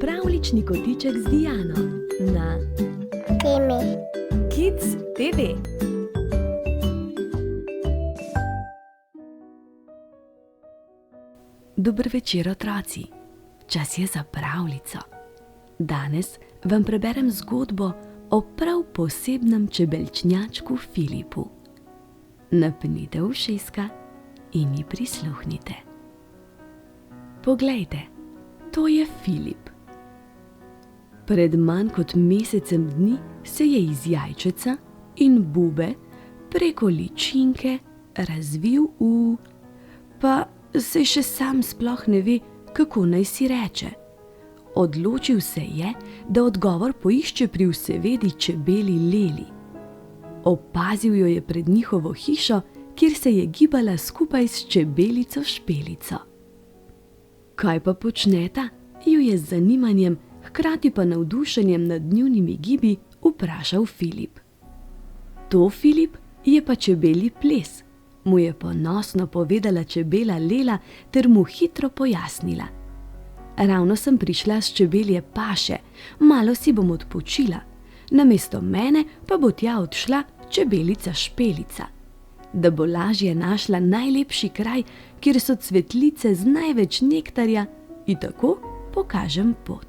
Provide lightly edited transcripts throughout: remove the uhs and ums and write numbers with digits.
Pravljični kotiček z Diano na Temi. Kids TV. Dober večer, otroci. Čas je za pravljico. Danes vam preberem zgodbo o prav posebnem čebelčnjačku Filipu. Napnite ušeska in ji prisluhnite. Poglejte, to je Filip. Pred manj kot mesecem dni se je iz jajčeca in bube preko ličinke razvil pa se še sam sploh ne ve, kako naj si reče. Odločil se je, da odgovor poišče pri vsevedi čebeli Leli. Opazil jo je pred njihovo hišo, kjer se je gibala skupaj s čebelico Špelico. Kaj pa počneta? Ju je z zanimanjem, hkrati pa navdušenjem nad njunimi gibi vprašal Filip. To, Filip, je pa čebelji ples, mu je ponosno povedala čebela Lela ter mu hitro pojasnila. Ravno sem prišla s čebelje paše, malo si bom odpočila, namesto mene pa bo tja odšla čebelica Špelica, da bo lažje našla najlepši kraj, kjer so cvetlice z največ nektarja, in tako pokažem pot.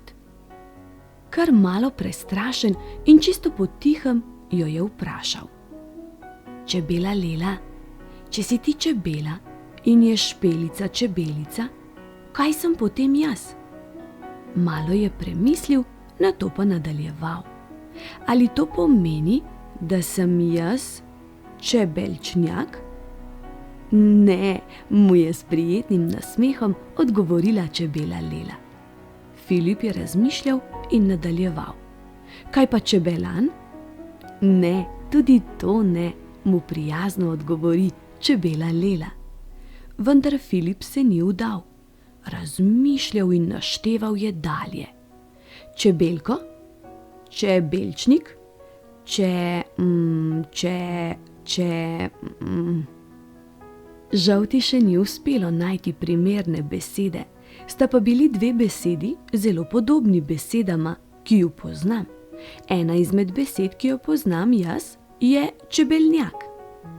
Kar malo prestrašen in čisto potihem jo je vprašal. Čebela Lela, če si ti čebela in je Špelica čebelica, kaj sem potem jaz? Malo je premislil, nato pa nadaljeval. Ali to pomeni, da sem jaz čebelčnjak? Ne, mu je s prijetnim nasmehom odgovorila čebela Lela. Filip je razmišljal in nadaljeval. Kaj pa čebelan? Ne, tudi to ne, mu prijazno odgovori čebela Lela. Vendar Filip se ni vdal. Razmišljal in našteval je dalje. Čebelko? Čebelčnik? Žal ti še ni uspelo najti primerne besede, sta pa bili dve besedi zelo podobni besedama, ki ju poznam. Ena izmed besed, ki jo poznam jaz, je čebelnjak.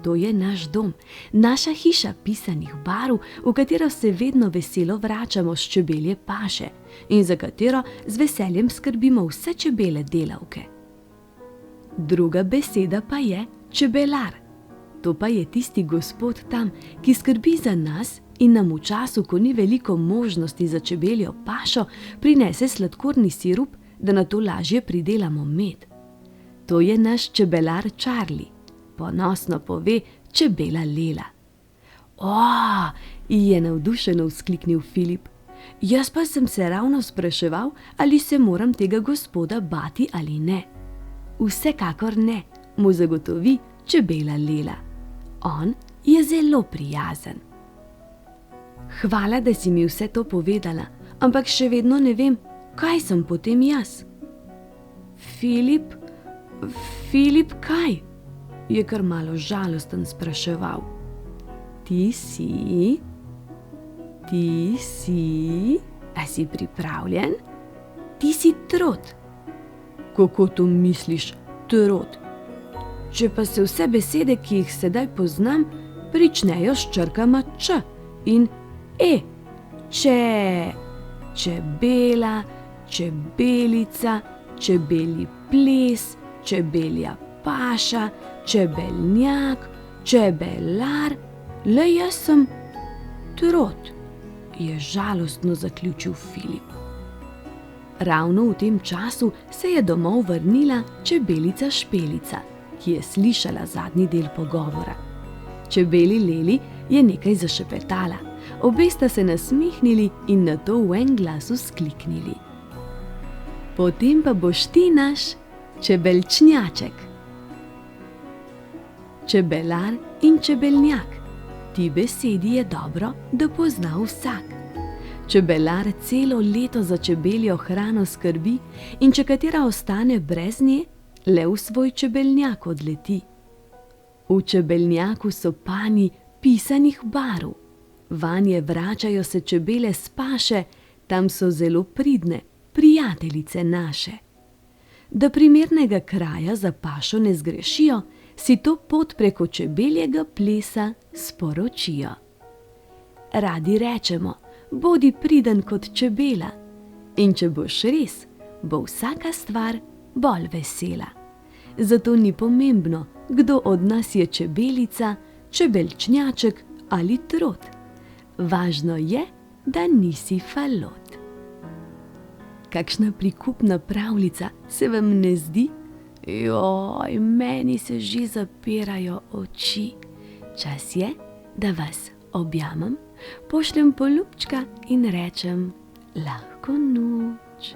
To je naš dom, naša hiša pisanih barv, v katero se vedno veselo vračamo s čebelje paše in za katero z veseljem skrbimo vse čebele delavke. Druga beseda pa je čebelar. To pa je tisti gospod tam, ki skrbi za nas in nam v času, ko ni veliko možnosti za čebeljo pašo, prinese sladkorni sirup, da na to lažje pridelamo med. To je naš čebelar Charlie, ponosno pove čebela Lela. Je navdušeno vzkliknil Filip. Jaz pa sem se ravno spraševal, ali se moram tega gospoda bati ali ne. Vsekakor ne, mu zagotovi čebela Lela. On je zelo prijazen. Hvala, da si mi vse to povedala, ampak še vedno ne vem, kaj sem potem jaz. Filip, kaj? Je kar malo žalosten spraševal. Ti si? A si pripravljen? Ti si Trot. Kako to misliš, Trot? Če pa se vse besede, ki jih sedaj poznam, pričnejo s črkama Č in E. Čebela, čebelica, čebelji ples, čebelja paša, čebelnjak, čebelar, le jaz sem Trot, je žalostno zaključil Filip. Ravno v tem času se je domov vrnila čebelica Špelica, ki je slišala zadnji del pogovora. Čebeli Leli je nekaj zašepetala, obe sta se nasmehnili in nato v en glas vzkliknili. Potem pa boš ti naš čebelčnjaček. Čebelar in čebelnjak. Ti besedi je dobro, da pozna vsak. Čebelar celo leto za čebeljo hrano skrbi in če katera ostane brez nje, le v svoj čebelnjak odleti. V čebelnjaku so panji pisanih barv. Vanje vračajo se čebele s paše, tam so zelo pridne, prijateljice naše. Da primernega kraja za pašo ne zgrešijo, si to pot preko čebeljega plesa sporočijo. Radi rečemo, bodi priden kot čebela, in če boš res, bo vsaka stvar bolj vesela. Zato ni pomembno, kdo od nas je čebelica, čebelčnjaček ali trod. Važno je, da nisi falot. Kakšna prikupna pravljica, se vam ne zdi? Joj, meni se že zapirajo oči. Čas je, da vas objamem, pošljem poljubčka in rečem lahko noč.